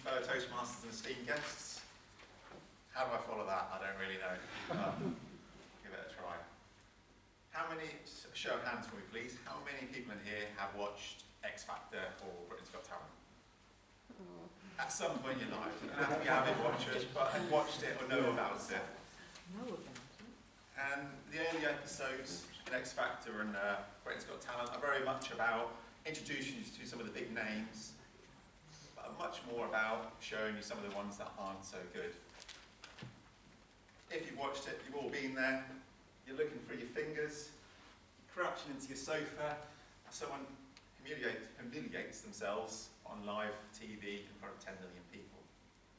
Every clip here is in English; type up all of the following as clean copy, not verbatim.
fellow Toastmasters and esteemed guests. How do I follow that? I don't really know. Give it a try. How many, show of hands for me please, how many people in here have watched X Factor or Britain's Got Talent? At some point in your life, you don't have to be avid watchers, but have watched it or know about it. And the early episodes in X Factor and Britain's Got Talent are very much about introducing you to some of the big names, but much more about showing you some of the ones that aren't so good. If you've watched it, you've all been there. You're looking through your fingers, crouching into your sofa, someone humiliates themselves on live TV in front of 10 million people.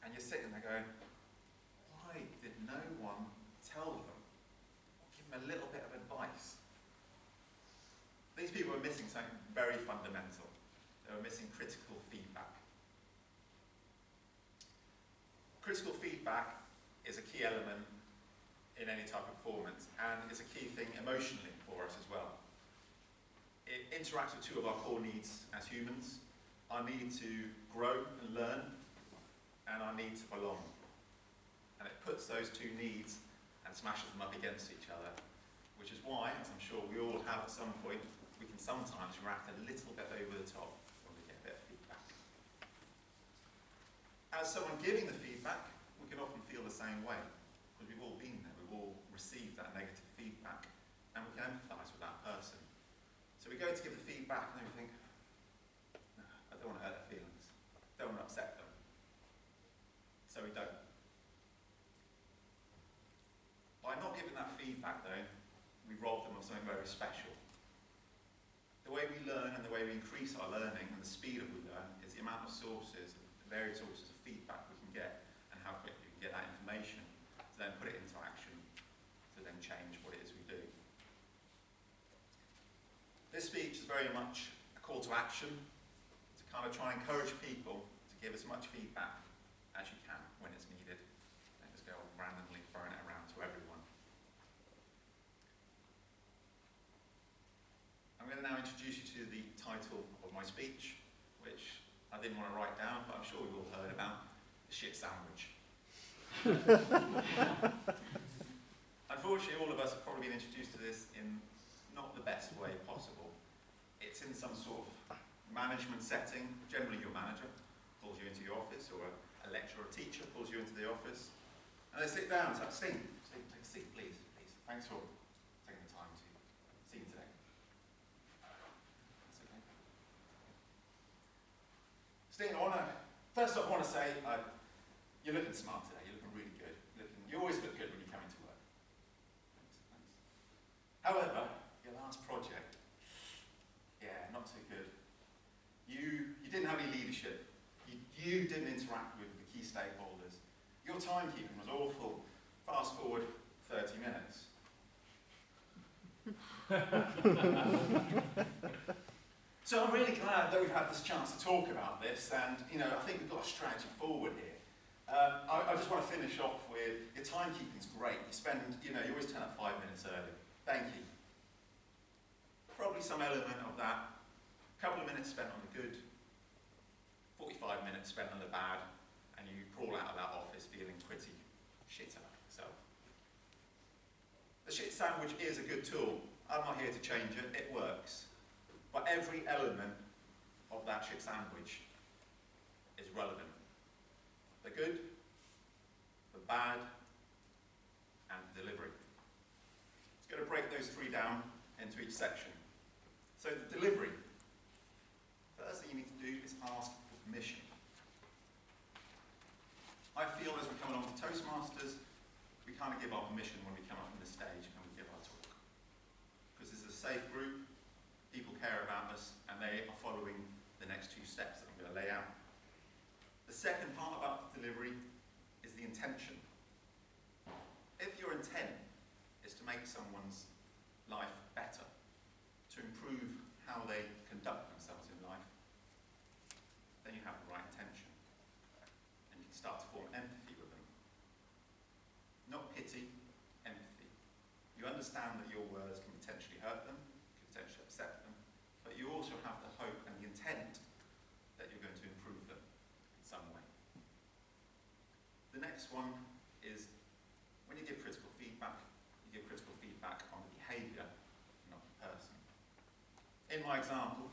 And you're sitting there going, why did no one tell them, or give them a little bit of advice? These people were missing something very fundamental. They were missing critical feedback. Critical feedback is a key element in any type of performance, and it's a key thing emotionally for us as well. It interacts with two of our core needs as humans, our need to grow and learn, and our need to belong. And it puts those two needs and smashes them up against each other, which is why, as I'm sure we all have at some point, we can sometimes react a little bit over the top when we get a bit of feedback. As someone giving the feedback, we can often feel the same way, because we've all been there, we've all received that negative feedback, and we can empathise with that person. So we go to give the feedback and then we think, no, I don't want to hurt their feelings, don't want to upset them. So we don't. By not giving that feedback though, we rob them of something very special. The way we learn and the way we increase our learning and the speed of we learn is the amount of sources, the various sources of feedback we can get and how quickly we can get that information to then put it into action, to then change what it is we do. This speech is very much a call to action, to kind of try and encourage people to give as much feedback as you can when it's needed, and just go randomly throwing it around to everyone. I'm going to now introduce you to the title of my speech, which I didn't want to write down, but I'm sure we've all heard about, the shit sandwich. Unfortunately, all of us have probably been introduced to this in not the best way possible. It's in some sort of management setting. Generally, your manager pulls you into your office, or a lecturer or teacher pulls you into the office, and they sit down and say, Steve, take a seat, please. Thanks for taking the time to see me today. That's okay. Steve, first off, I want to say, you're looking smart today. You're looking really good. You always look good when you come into work. Thanks. However, your last project, yeah, not so good. You didn't have any leadership. You didn't interact with the key stakeholders. Your timekeeping was awful. Fast forward 30 minutes. So I'm really glad that we've had this chance to talk about this, and I think we've got a strategy forward here. I just want to finish off with, your timekeeping's great. You always turn up 5 minutes early. Thank you. Probably some element of that, a couple of minutes spent on the good, 45 minutes spent on the bad, and you crawl out of that office feeling pretty shit about yourself. The shit sandwich is a good tool. I'm not here to change it, it works. But every element of that shit sandwich is relevant. The good, the bad, and the delivery. It's going to break those three down into each section. So the delivery. First thing you need to do is ask for permission. I feel as we come along to Toastmasters, we kind of give our permission when we come up on the stage and we give our talk. Because this is a safe group, people care about us, and they are following the next two steps that I'm going to lay out. The second part about the delivery is the intention. If your intent is to make someone's life better, to improve how they conduct themselves in life, then you have the right intention. And you can start to form empathy with them. Not pity, empathy. You understand that your words can potentially hurt them, can potentially upset them, but you also have the hope and the intent that you're going to improve them in some way. next one is when you give critical feedback, you give critical feedback on the behaviour, not the person. In my example,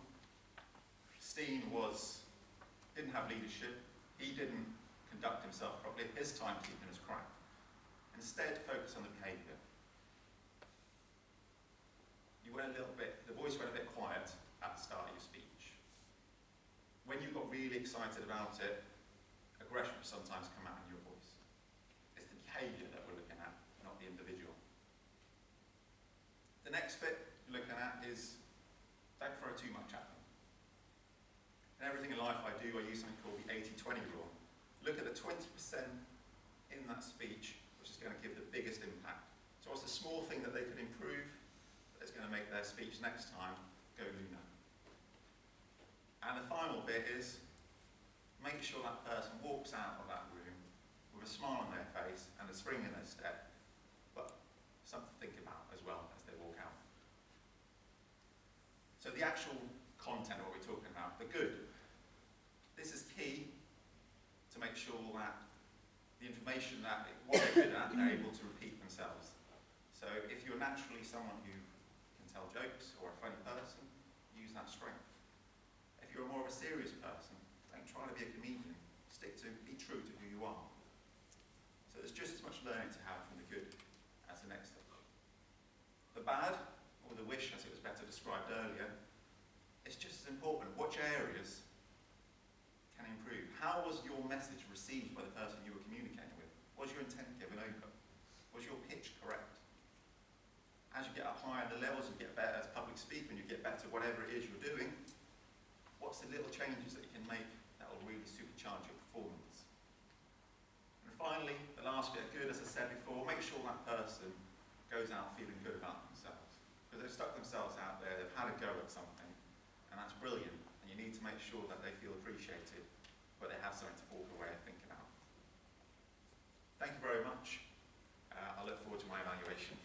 Steen didn't have leadership, he didn't conduct himself properly, his timekeeping was crap. Instead, focus on the behaviour. The voice went a bit quiet at the start of your speech. When you got really excited about it, aggression will sometimes come out in your voice. It's the behaviour that we're looking at, not the individual. The next bit you're looking at is don't throw too much at them. In everything in life I do, I use something called the 80-20 rule. Look at the 20% in that speech which is going to give the biggest impact. So what's the small thing that they could improve that's going to make their speech next time go lunar? And the final bit is make sure that person walks out of that room with a smile on their face and a spring in their step, but something to think about as well as they walk out. So the actual content of what we're talking about, the good. This is key to make sure that the information that what they're good at, they're able to repeat themselves. So if you're naturally someone who can tell jokes or a funny person, use that strength. If you're more of a serious person, don't try to be a comedian. Be true to who you are. So there's just as much learning to have from the good as the next stage. The bad, or the wish as it was better described earlier, it's just as important. Which areas can improve? How was your message received by the person you were communicating with? Was your intent given over? Was your pitch correct? As you get up higher in the levels, you get better as public speaker, and you get better whatever it is you're doing. What's the little changes that you can make that will really supercharge your performance? And finally, the last bit of good, as I said before, make sure that person goes out feeling good about themselves. Because they've stuck themselves out there, they've had a go at something, and that's brilliant. And you need to make sure that they feel appreciated, but they have something to walk away and think about. Thank you very much. I look forward to my evaluation.